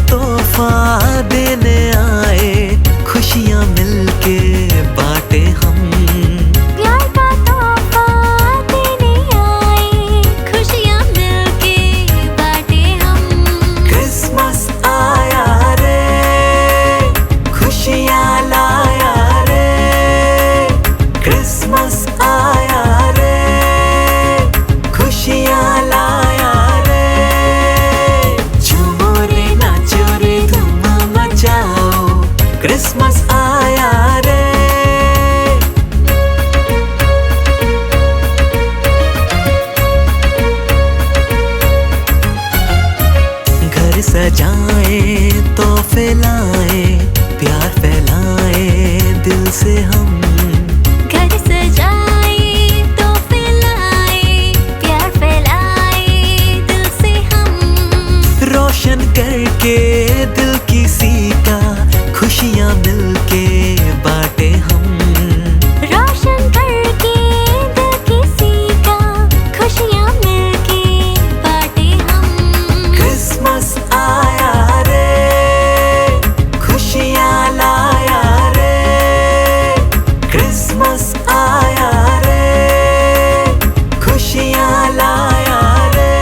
तोहफा देने आए, खुशियाँ मिलके बांटे हम। प्यार का तोहफा देने आए, खुशियाँ मिलके बांटे हम। क्रिसमस आया रे, खुशियाँ लाया रे। क्रिसमस आया रे, खुशियाँ लाया रे। झूमो रे नाचो रे धूम मचाओ, क्रिसमस आया रे। घर सजाए तो फैलाए, प्यार फैलाए दिल से हम। घर सजाए तो फैलाए, प्यार फैलाए दिल से हम। रोशन करके दिल किसी का, खुशियाँ मिलके बांटे हम। रोशन करके दिल किसी का, खुशियाँ मिलके बांटे हम। क्रिसमस आया रे, खुशियाँ लाया रे। क्रिसमस आया रे, खुशियाँ लाया रे।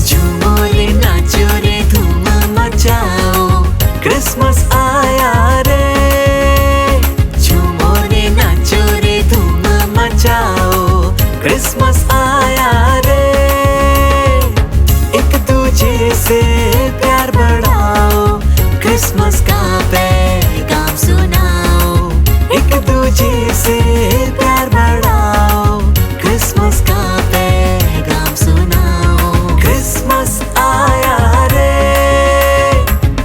झूमो रे नाचो रे धूम मचाओ, क्रिसमस आया रे। झूमो रे नाचो रे धूम मचाओ, क्रिसमस आया रे। एक दूजे से प्यार बढ़ाओ, क्रिसमस का पैगाम सुनाओ। एक दूजे से प्यार बढ़ाओ, क्रिसमस का पैगाम सुनाओ। क्रिसमस आया रे,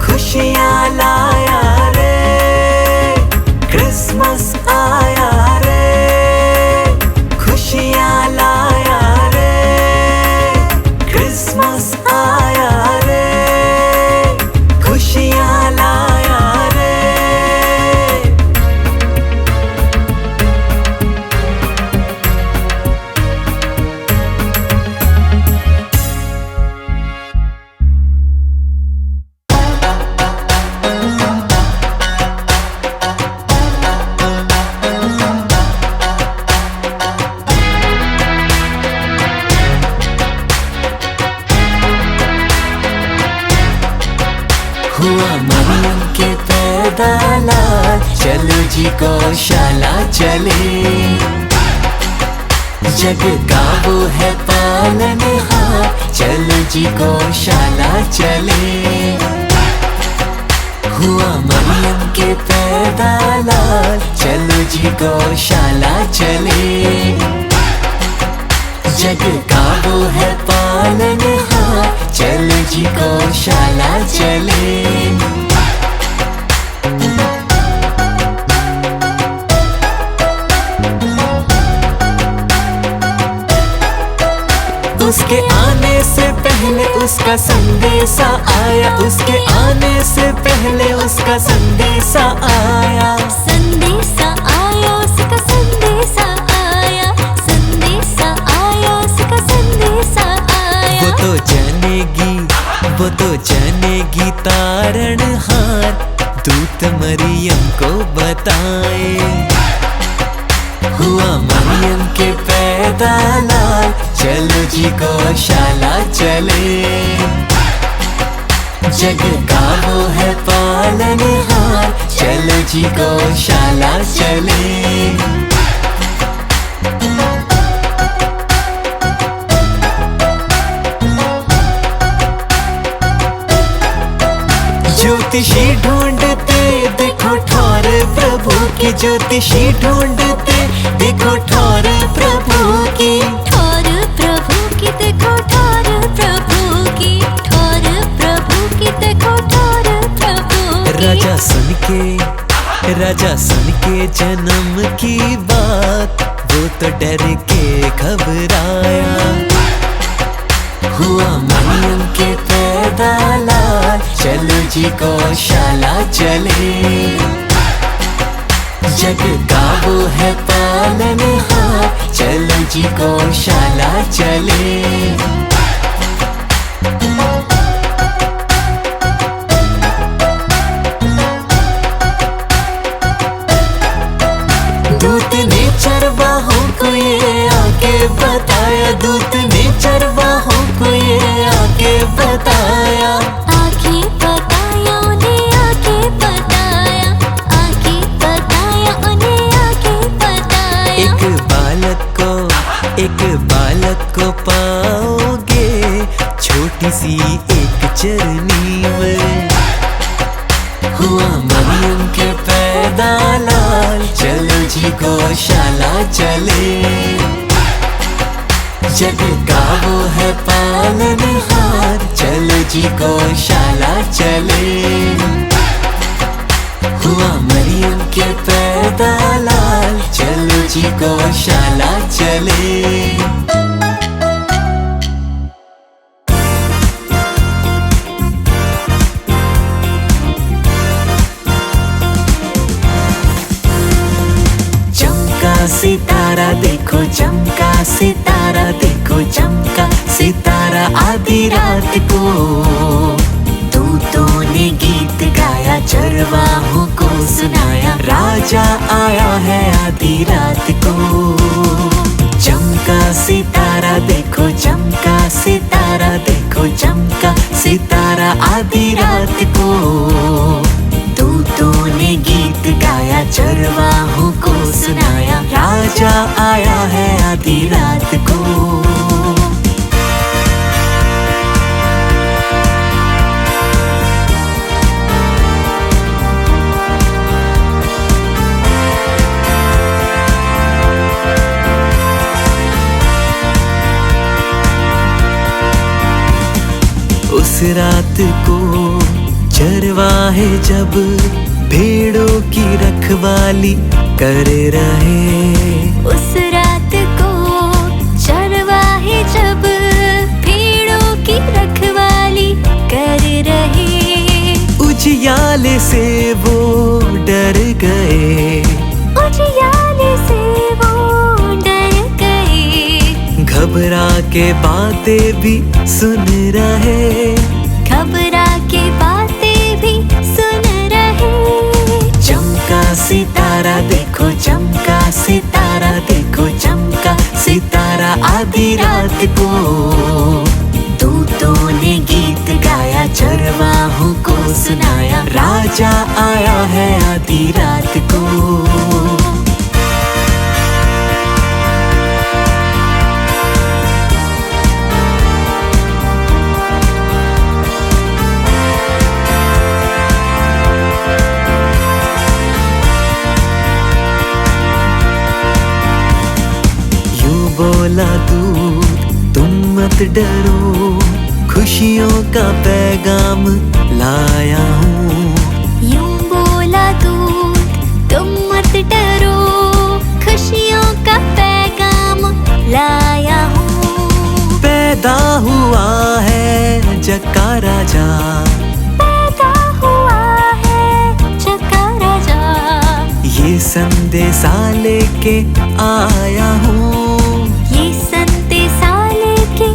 खुशियाँ लाया रे। क्रिसमस आया रे, खुशियाँ लाया रे। क्रिसमस आया रे, खुशियाँ लाया रे। हुआ मरियम के पैदा लाल, चलो जी गौशाला चले। जग का वो है पालनहार, चलो जी गौशाला चले। हुआ मरियम के पैदा लाल, चलो जी गौशाला चले। जग का वो है पालनहार, चलो जी गौशाला चले। उसके आने से पहले उसका संदेशा आया, उसके आने से पहले उसका संदेशा आया। संदेशा आया, उसका संदेशा आया। संदेशा आया, उसका संदेशा आया। वो तो जानेगी तारणहार, दूत मरियम को बताए। हुआ मरियम के पैदा लाल, चलो जी गौशाला चले। जग का वो है पालनहार, चलो जी गौशाला चले। ज्योतिषी ढूंढते देखो ठौर प्रभु की, ज्योतिषी ढूंढते देखो ठौर प्रभु की। ठौर प्रभु की देखो, ठौर प्रभु की। ठौर प्रभु की देखो, ठौर प्रभु की। राजा सुन के जन्म की बात, वो तो डर के घबराया। हुआ मरियम के पैदा लाल, चलो जी गौशाला चले। जग का वो है पालनहार, चलो जी गौशाला चले। एक बालक को पाओगे छोटी सी एक चरनी में। हुआ मरियम के पैदा लाल, चलो जी गौशाला चले। जग का वो है पालनहार, चलो जी गौशाला चले। हुआ मरियम के पैदा लाल, चलो जी गौशाला चले। सितारा देखो चमका, सितारा देखो चमका, सितारा आधी रात को। तूतों ने गीत गाया, चरवाहों को सुनाया, राजा आया है आधी रात को। चमका सितारा देखो चमका, सितारा देखो चमका, सितारा आधी रात को। तूतों ने गीत गाया, चरवाहों को सुनाया, राजा आया है आधी रात को। उस रात को चरवाहे जब भेड़ों की रखवाली कर रहे। उस रात को चरवाहे जब भेड़ों की रखवाली कर रहे। उजियाले से वो डर गए, उजियाले से वो डर गए। घबरा के बातें भी सुन रहे, घबरा के बातें भी सुन रहे। चमका सितारा देखो चमका, सितारा देखो चमका, सितारा आधी रात को। तूतों ने गीत गाया, चरवाहों को सुनाया, राजा आया है आधी रात को। बोला दूत तुम मत डरो, खुशियों का पैगाम लाया हूँ। यूं बोला दूत तुम मत डरो, खुशियों का पैगाम लाया हूँ। पैदा हुआ है जग का राजा, पैदा हुआ है जग का राजा। ये संदेशा लेके आया हूँ, ये संदेशा लेके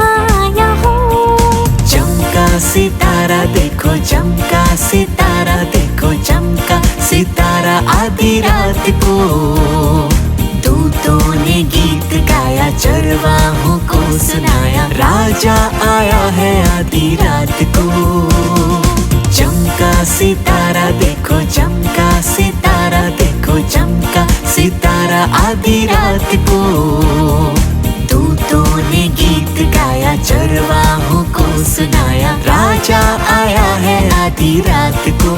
आया हूँ। चमका सितारा देखो चमका, सितारा देखो चमका, सितारा आधी रात को। तूतों ने गीत गाया, चरवाहों को सुनाया, राजा आया है आधी रात को। चमका सितारा देखो चमका, सितारा देखो चमका, सितारा आधी रात को। तूतों ने गीत गाया, चरवाहों को सुनाया, राजा आया है आधी रात को।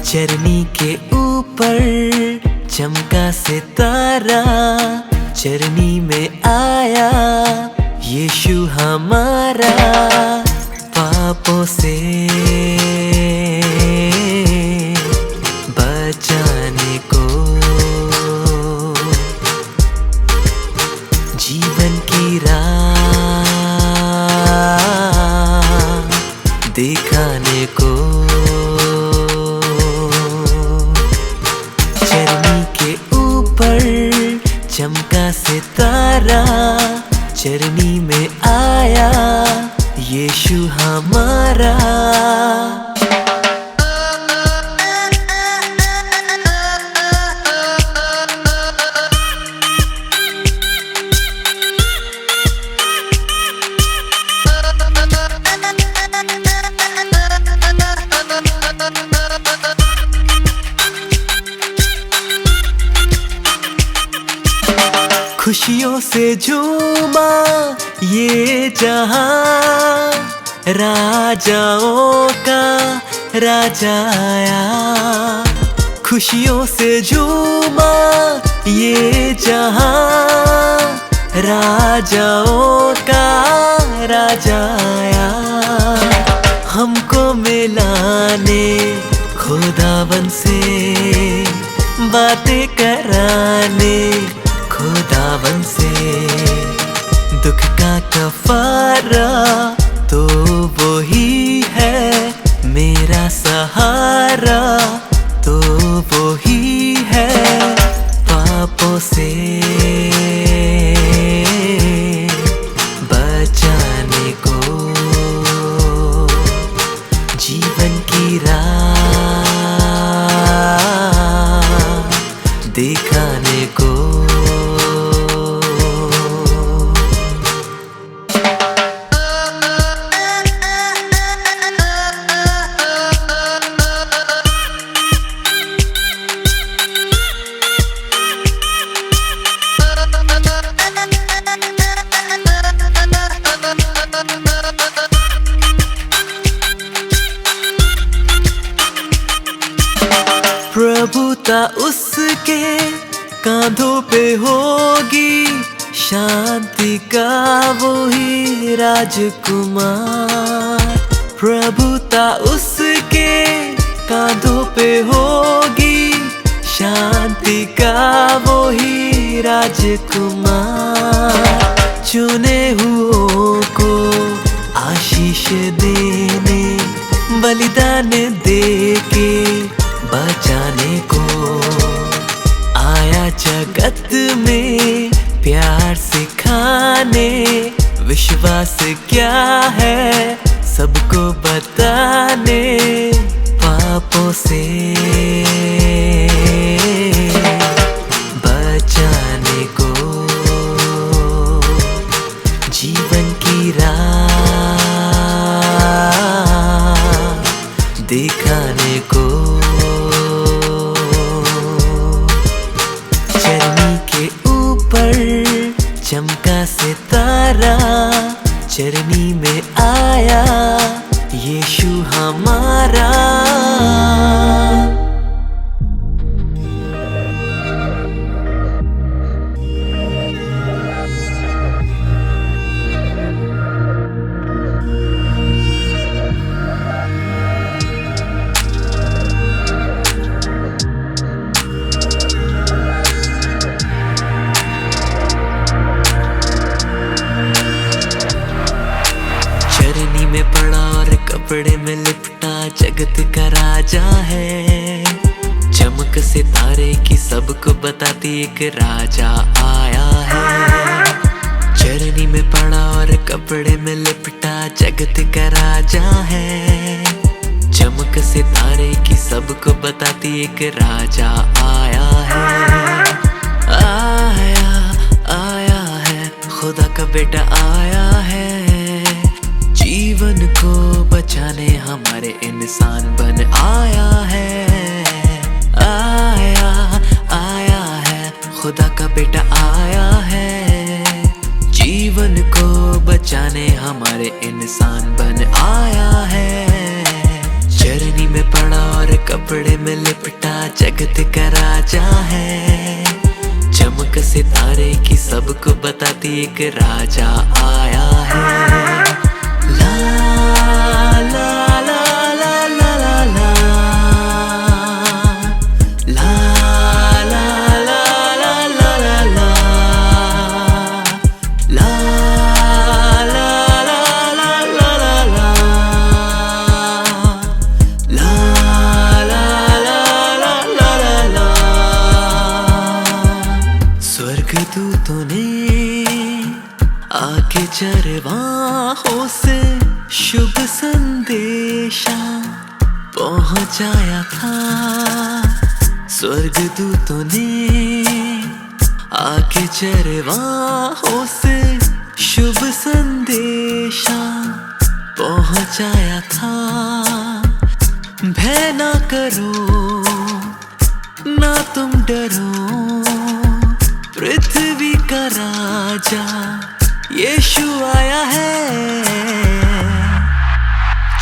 चरनी के ऊपर चमका सितारा, चरनी में आया यीशु हमारा। पापों से बचाने को, जीवन की राह दिखाने को। चमका सितारा चरनी में आया यीशु हमारा। खुशियों से झूमा ये जहां, राजाओं का राजा आया। खुशियों से झूमा ये जहां, राजाओं का राजा आया। हमको मिलाने खुदावन से बातें कराने खुदावन से, दुख का कफारा तो वो ही है, मेरा सहारा तो वो ही है। पापों से बचाने को, जीवन की राह दिखाने को। प्रभुता उसके कांधों पे होगी, शांति का वो ही राजकुमार। प्रभुता उसके कांधों पे होगी, शांति का वो ही राजकुमार। चुने हुओं को आशीष देने, बलिदान दे के बचाने को आया जगत में, प्यार सिखाने। विश्वास क्या है सबको बताने, पापों से बचाने को, जीवन की राह दिखाने को। चमका सितारा चरनी में आया यीशु हमारा। में पड़ा और कपड़े में लिपटा, जगत का राजा है। चमक सितारे की सबको बताती एक राजा आया है। चरनी में पड़ा और कपड़े में लिपटा, जगत का राजा है। चमक सितारे की सबको बताती एक राजा आया है। आया आया है, खुदा का बेटा आया है। जीवन को बचाने हमारे इंसान बन आया है। आया आया है, खुदा का बेटा आया है। जीवन को बचाने हमारे इंसान बन आया है। चरनी में पड़ा और कपड़े में लिपटा, जगत का राजा है। चमक सितारे की सबको बताती एक राजा आया है। स्वर्ग दूतों ने आके चरवाहों से शुभ संदेशा पहुंचाया था। स्वर्गदूतों ने आके चरवाहों से शुभ संदेशा पहुंचाया था। भय ना करो ना तुम डरो, पृथ्वी का राजा यीशु आया है।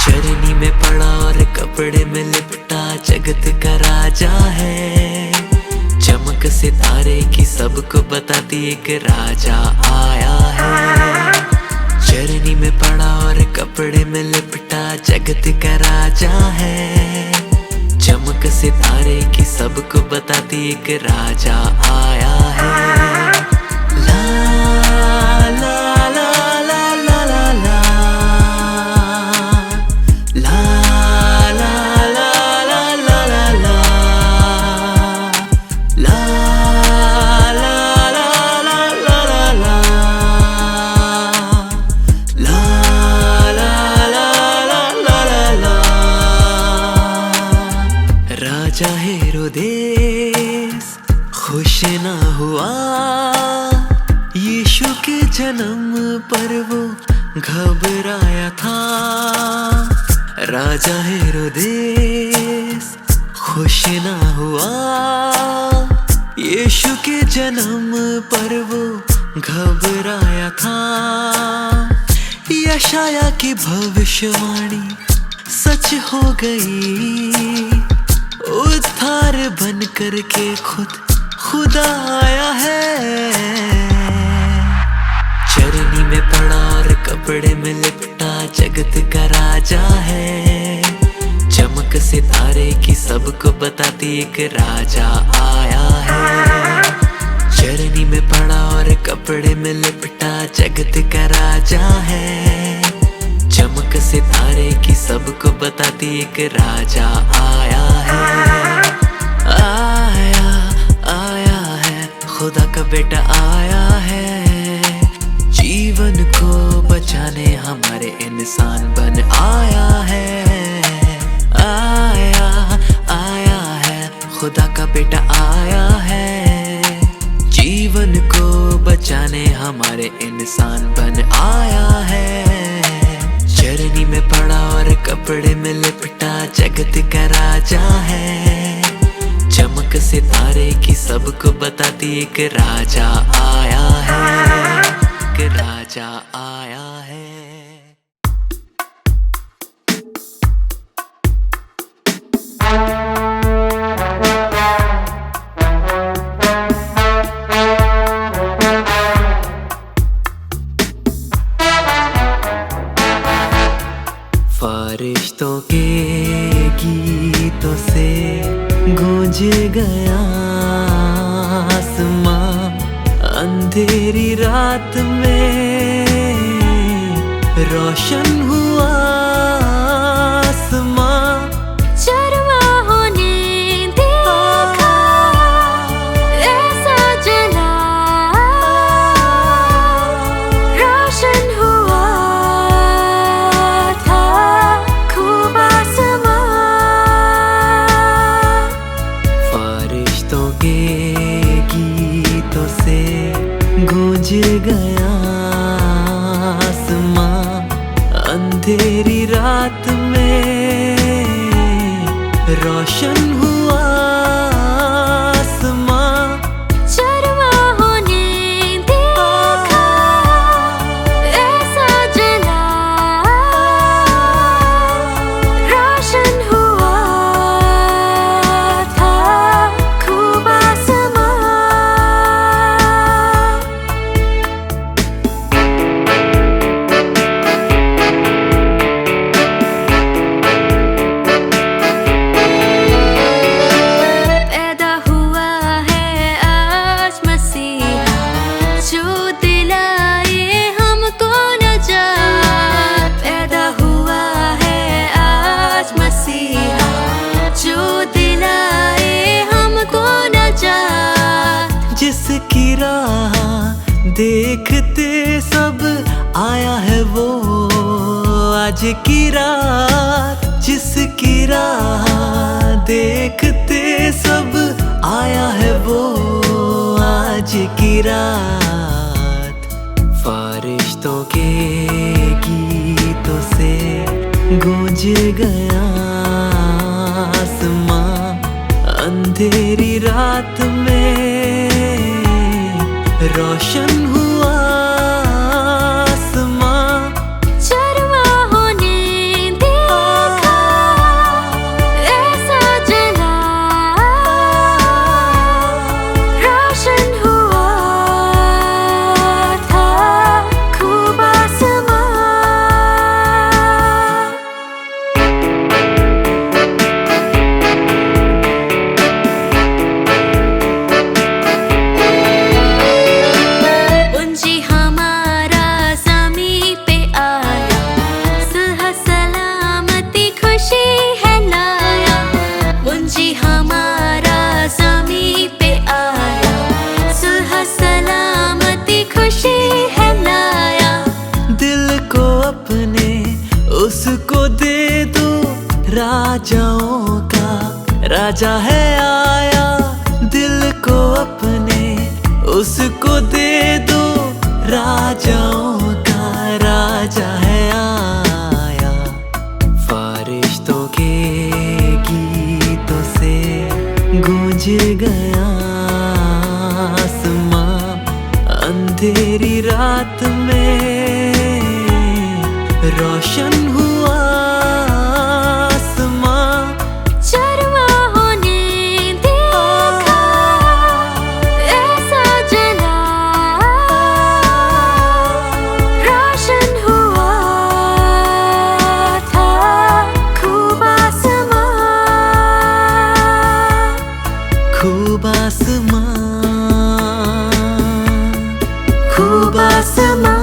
चरनी में पड़ा और कपड़े में लिपटा जगत का राजा है। चमक सितारे की सबको बताती एक राजा आया है। चरनी में पड़ा और कपड़े में लिपटा जगत का राजा है। चमक सितारे की सबको बताती एक राजा आया है। ला ला ला ला ला ला ला ला ला ला ला ला ला ला ला राजा हेरोदेस खुश ना हुआ यीशु के जन्म पर, वो घबराया था। राजा हेरोदेस खुश ना हुआ यीशु के जन्म पर, वो घबराया था। यशाया की भविष्यवाणी सच हो गई। उद्धार बन कर के खुदा आया है। चरनी में पड़ा और कपड़े में लिपटा जगत का राजा है। चमक सितारे की सबको बताती एक राजा आया है। चरनी में पड़ा और कपड़े में लिपटा जगत का राजा है। चमक सितारे की सबको बताती एक राजा आया है। आया आया है, खुदा का बेटा आया है। जीवन को बचाने हमारे इंसान बन आया है। आया आया है, खुदा का बेटा आया है। जीवन को बचाने हमारे इंसान बन आया है। चरनी में पड़ा और कपड़े में लिपटा जगत का राजा है। चमक सितारे की सबको बताती एक राजा आया है। एक राजा आया है। फरिश्तों के गीतों से गूंज गया आसमां। अंधेरी रात में रोशन हुआ आसमां। चरवाहों ने देखा ऐसा जला, रोशन हुआ था खूब आसमां। फरिश्तों के गीतों से गूंज गया आसमां। अंधेरी रात में रोशन हुआ आसमां। चरवाहों ने देखा ऐसा जला, रोशन हुआ था खूब आसमां। आज की रात जिसकी राह देखते सब आया है वो आज की रात। फारिश्तों के गीतों से गूंज गया आसमां, अंधेरी रात में रोशन हुआ आसमां। चरवाहों ने देखा ऐसा जला, रोशन हुआ था खूब आसमां। मुंजी हमारा ज़मीं पे आया, सुलह सलामती खुशी है लाया। मुंजी हमारा ज़मीं पे आया, सुलह सलामती खुशी है लाया। दिल को अपने उसको दे दो, राजाओं का राजा है आया। दिल को अपने उसको दे दो, राजाओं का राजा है आया। फारिश्तों के गीतों से गूंज गया आसमां, अंधेरी रात में रोशन हुआ आसमां। चरवाहों ने देखा ऐसा जला, रोशन हुआ था खूब आसमां। खूब आसमां, खूब आसमां।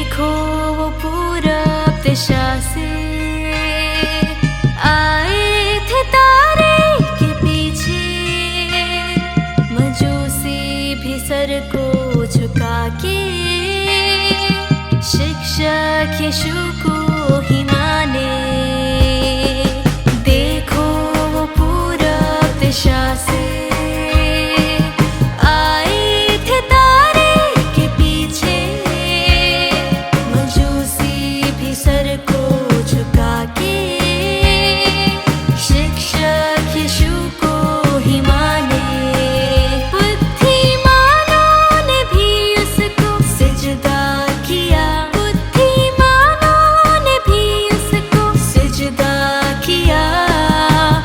देखो वो पूरब दिशा से आए थे तारे के पीछे, मजूसी भी सर को झुका के शिक्षक यीशु को ही माने। देखो वो पूरब दिशा से आए थे तारे के पीछे, मजूसी भी सर को झुका के शिक्षक यीशु को ही माने। बुद्धिमानों ने भी उसको सिजदा किया, बुद्धिमानों ने भी उसको सिजदा किया।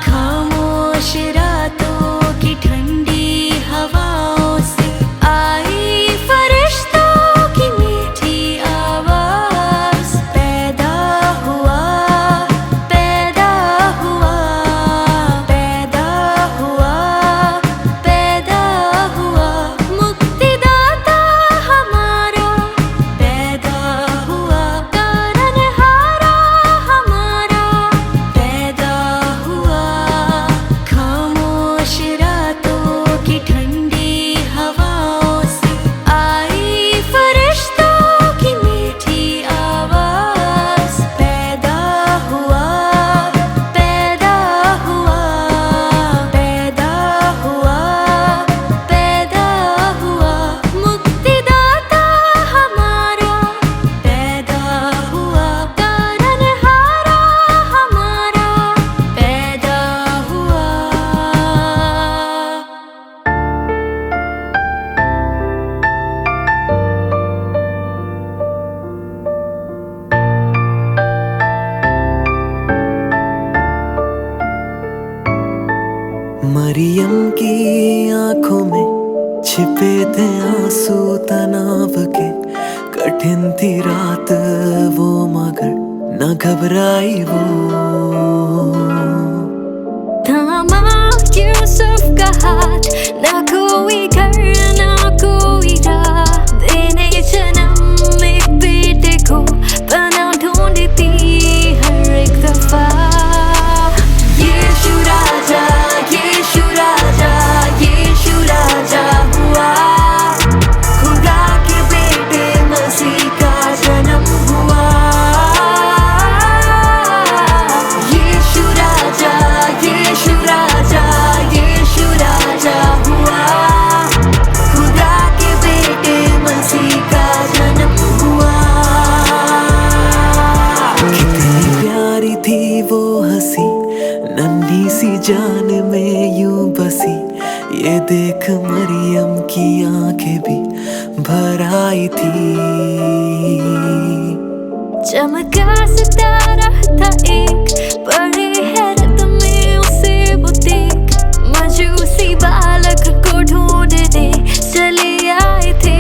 खामोश रातों की ठंडी हवाओं से आई फरिश्तों की मीठी आवाज। पैदा हुआ, पैदा हुआ, पैदा हुआ, पैदा हुआ मुक्तिदाता हमारा। पैदा हुआ तारनहारा हमारा। पैदा हुआ खामोश रातों की ठंडी हवाओं से आई फरिश्तों की मीठी आवाज। पैदा हुआ, पैदा हुआ, पैदा हुआ, पैदा हुआ मुक्तिदाता हमारा। पैदा हुआ तारनहारा हमारा। पैदा हुआ। मरियम की आंखों में छिपे थे आंसू तनाव के। कठिन थी रात वो मगर न घबराई वो। थामा यूसुफ का हाथ, ना कोई घर ना कोई राह, देने जन्म एक बेटे को बना ढूंढती हर एक दफा। यीशु राजा, यीशु राजा, यीशु राजा हुआ। खुदा के बेटे मसीह का जन्म हुआ। यीशु राजा, यीशु राजा, यीशु राजा हुआ। खुदा के बेटे मसीह का जन्म हुआ। कितनी प्यारी थी वो हंसी, नन्ही सी जान में यूं बसी। ये देख मरियम की आंखें भी भर आई थी। चमका सितारा था एक, बड़े हैरत में उसे वो देख। मजूसी बालक को ढूंढने चले आए थे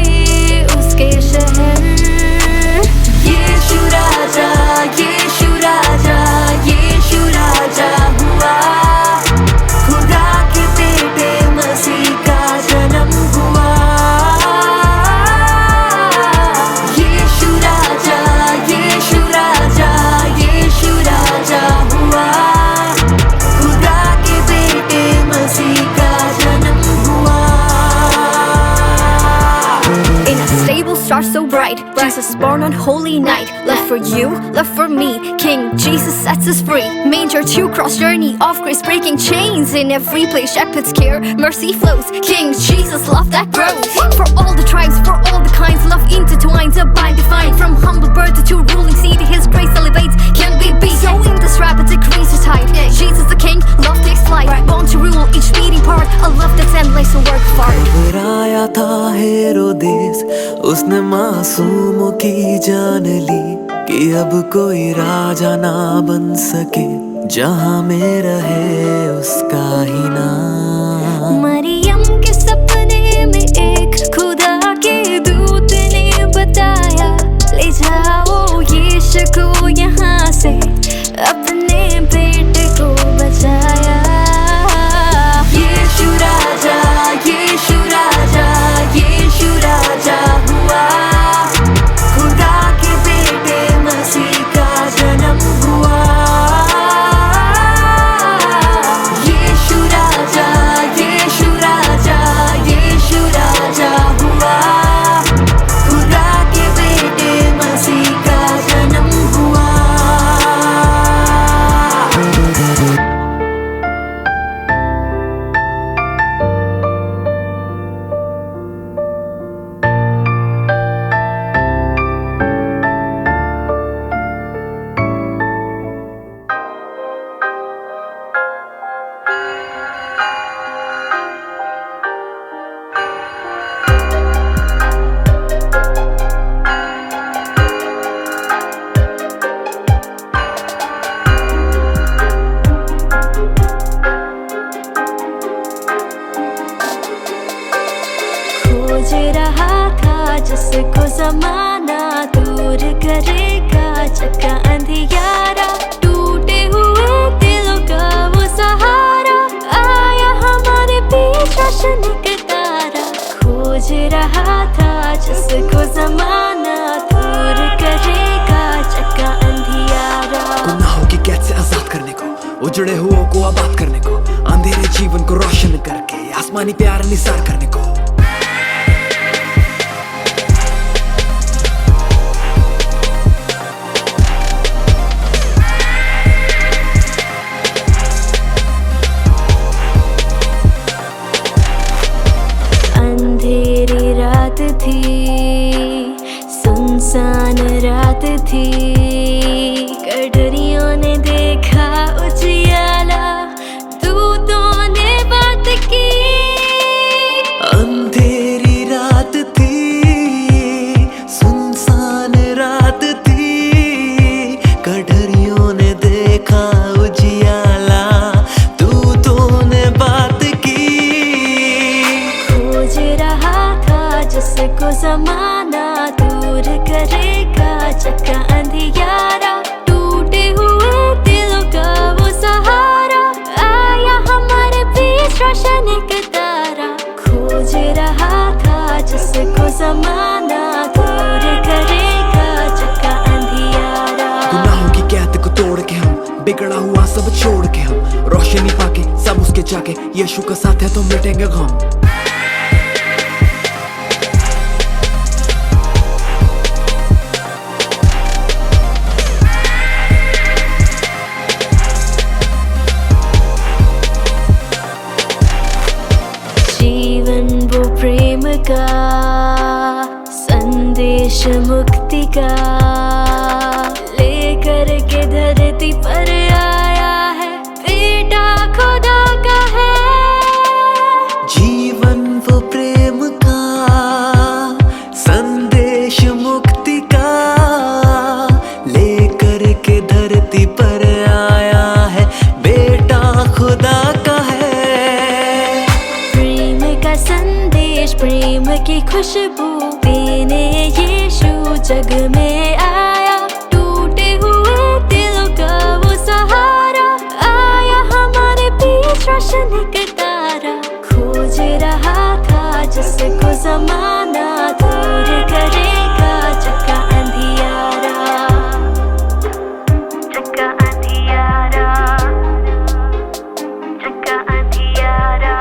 उसके शहर। यीशु राजा, यीशु राजा, यीशु राजा हुआ। खुदा के बेटे मसीह का जन्म हुआ। यीशु राजा, यीशु राजा, यीशु राजा हुआ। खुदा के बेटे मसीह का जन्म हुआ। In a stable star so bright, Jesus born on holy night. Love for you, love for me, King Jesus sets us free. Manger to cross journey of grace, breaking chains in every place. Shepherds care, mercy flows. King Jesus, love that grows. For all the tribes, for all the kinds, love intertwines, a bind defined. From humble birth to ruling seed, His grace elevates, can be beat. So in this rapid decrease His height. Jesus the King, love takes flight, born to rule each beating part. A love that's endless, a work of art. घबराया था हेरोदेस, उसने मासूमों की जान ली कि अब कोई राजा ना बन सके जहां में रहे उसका ही नाम। मरियम के सपने में एक खुदा के दूत ने बताया, ले जाओ यीशु को यहाँ से, अपने बेटे को बचाया। यीशु राजा, यीशु राजा, यीशु राजा हुआ। खुदा के उजड़े हुओं को आबाद करने को, अंधेरे जीवन को रोशन करके आसमानी प्यार निसार करने को। अंधेरी रात थी, सुनसान रात थी, गडरियों ने देखा उजियाला, दूतों ने बात की। अंधेरी रात थी, सुनसान रात थी, गडरियों ने देखा उजियाला, दूतों ने बात की। खोज रहा था जिसको जमाना दूर करेगा चक्का अंधियारा, टूटे हुए दिलों का वो सहारा, आया हमारे बीच रोशन एक तारा। खोज रहा था जिसको जमाना दूर करेगा चक्का अंधियारा। गुनाहों की कैद को तोड़ के हम, बिगड़ा हुआ सब छोड़ के हम, रोशनी पाके सब उसके जाके, यीशु का साथ है तो मिटेंगे गम। जीवन वो प्रेम का संदेश मुक्ति का, लेकर के धरती पर आया है, बेटा खुदा का है। जीवन वो प्रेम का संदेश मुक्ति का, लेकर के धरती पर आया है, बेटा खुदा का है। प्रेम का संदेश, प्रेम की खुशबू देने यीशु जग में आया, टूटे हुए दिलों का वो सहारा, आया हमारे बीच रोशन एक तारा। खोज रहा था जिसको जमाना दूर करेगा चक्का अंधियारा, चक्का अंधियारा, चक्का अंधियारा।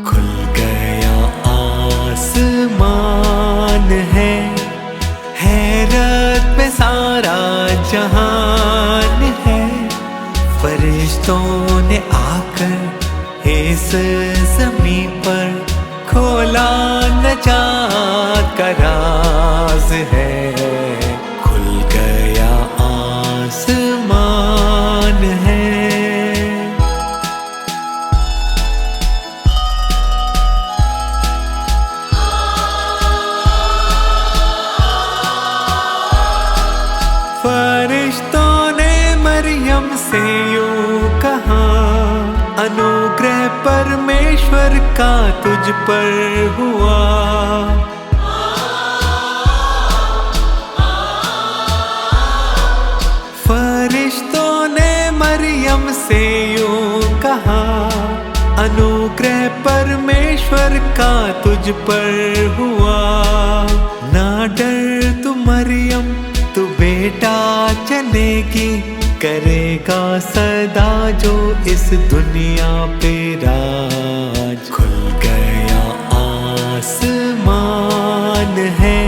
खुल गया आसमान है, हैरत में सारा जहान है, फरिश्तों ने आकर इस ज़मीं पर खोला नजात का राज है। खुल गया आसमान है। फरिश्तों ने मरियम से यूं कहा, अनुग्रह परमेश्वर का तुझ पर हुआ। फरिश्तों ने मरियम से यूं कहा, अनुग्रह परमेश्वर का तुझ पर हुआ। ना डर तू मरियम, तू बेटा चलेगी, करेगा सदा जो इस दुनिया पे राज। खुल गया आसमान है,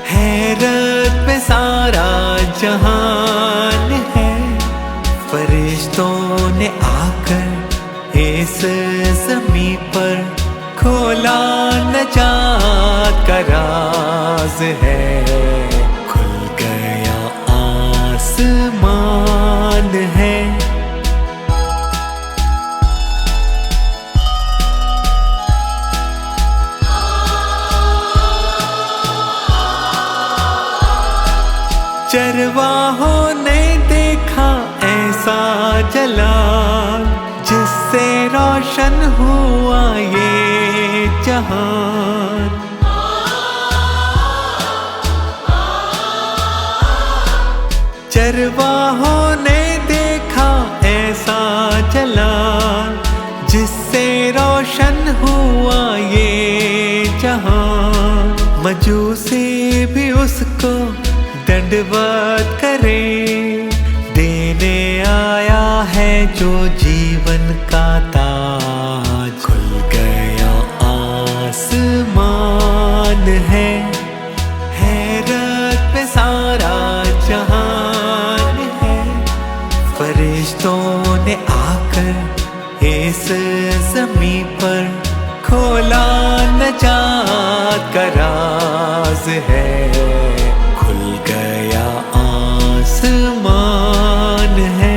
हैरत में सारा जहान है, फरिश्तों ने आकर इस ज़मीं पर खोला नजात का राज है। खुल गया आसमान है। चरवाहों ने देखा ऐसा जलाल, जिससे रोशन हुआ ये जहान। अरवाहों ने देखा ऐसा जलाल, जिससे रोशन हुआ ये जहां। मजूसी भी उसको दंडवत करे, देने आया है जो जीवन का ताज। खुल गया आसमान है, हैरत में सारा जहान है। फरिश्तों ने आकर इस ज़मीं पर खोला नजात का राज है। खुल गया आसमान है।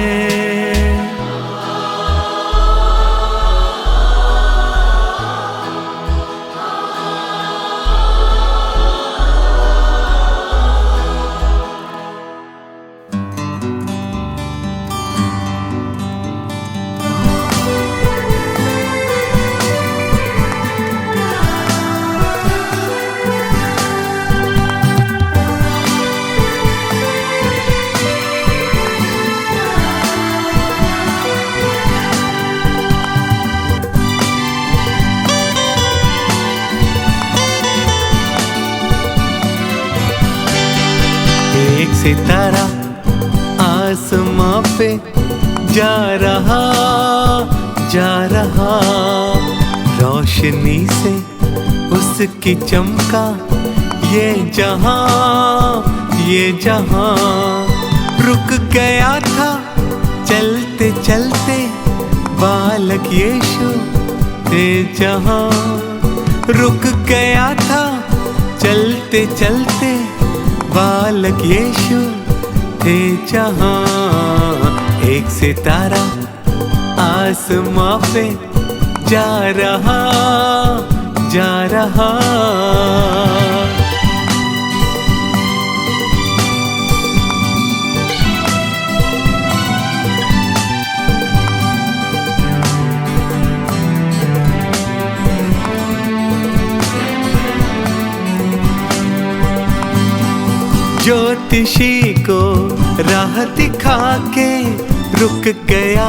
एक सितारा आसमां पे जा रहा, जा रहा। रोशनी से उसकी चमका ये जहां, ये जहां। रुक गया था चलते चलते बालक यीशु थे जहां। रुक गया था चलते चलते बालक यीशु थे जहां। एक सितारा आसमां पे जा रहा, जा रहा। ज्योतिषी को राह दिखा के रुक गया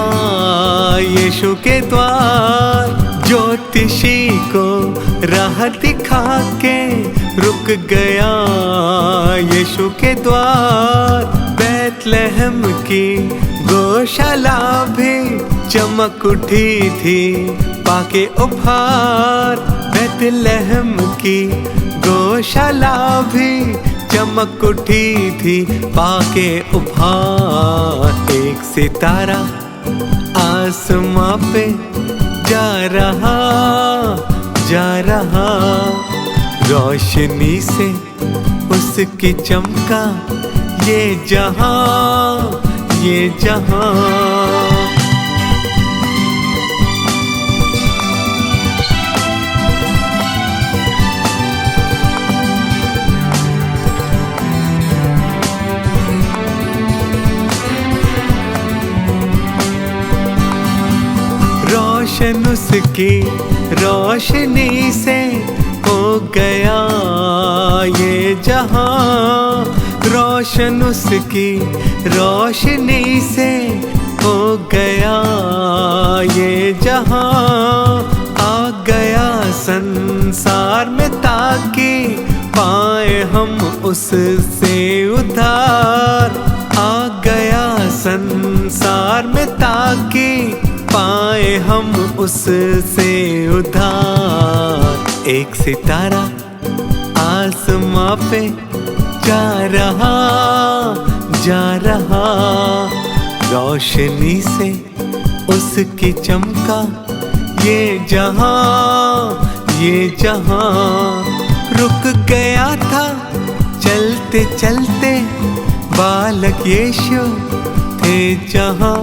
यीशु के द्वार। ज्योतिषी को राह दिखा के रुक गया यीशु के द्वार। बैतलहम की गौशाला भी चमक उठी थी पाके उपहार। बैतलहम की गौशाला भी चमक उठी थी पाके उपहार। एक सितारा आसमां पे जा रहा, जा रहा। रोशनी से उसकी चमका ये जहां, ये जहां। रोशन उसकी रोशनी से हो गया ये जहां। रोशन उसकी रोशनी से हो गया ये जहां। आ गया संसार में ताकि पाए हम उससे उद्धार। आ गया संसार में ताकि पाए हम उससे उद्धार। एक सितारा आसमां पे जा रहा, जा रहा। रोशनी से उसकी चमका ये जहां, ये जहां। रुक गया था चलते चलते बालक यीशु थे जहां।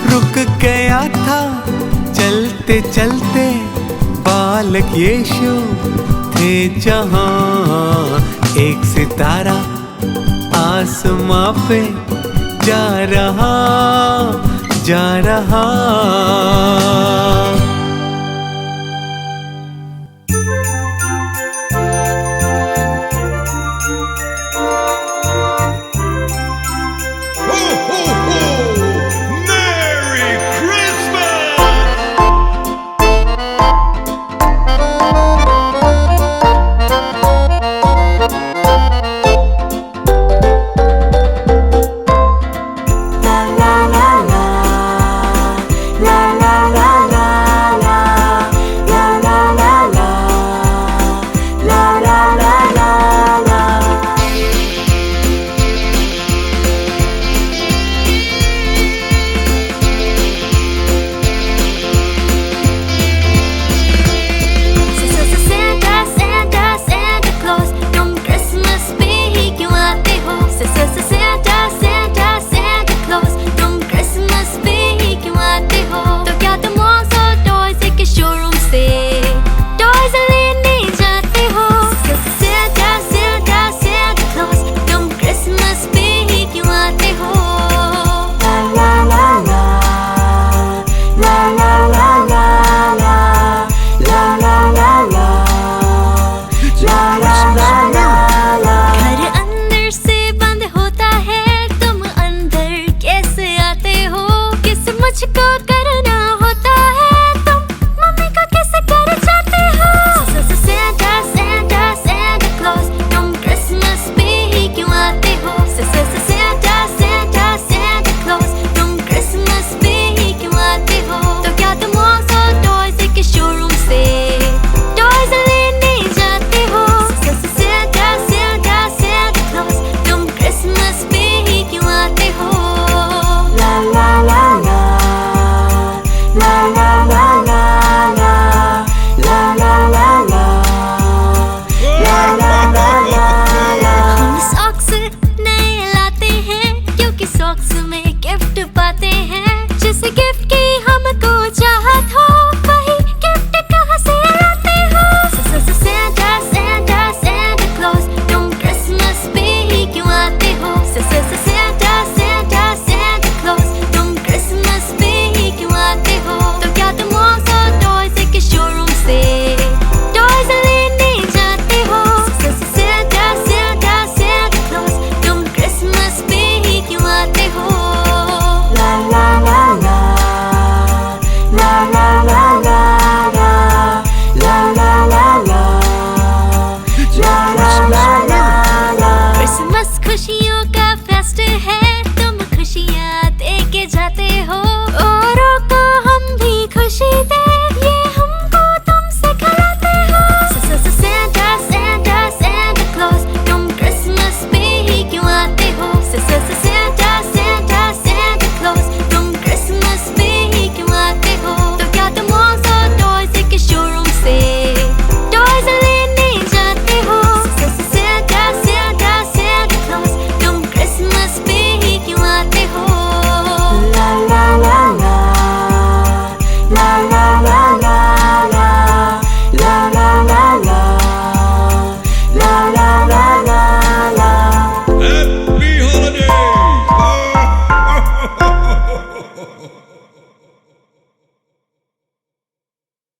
रुक गया था चलते चलते बालक यीशु थे जहां। एक सितारा आसमां पे जा रहा, जा रहा।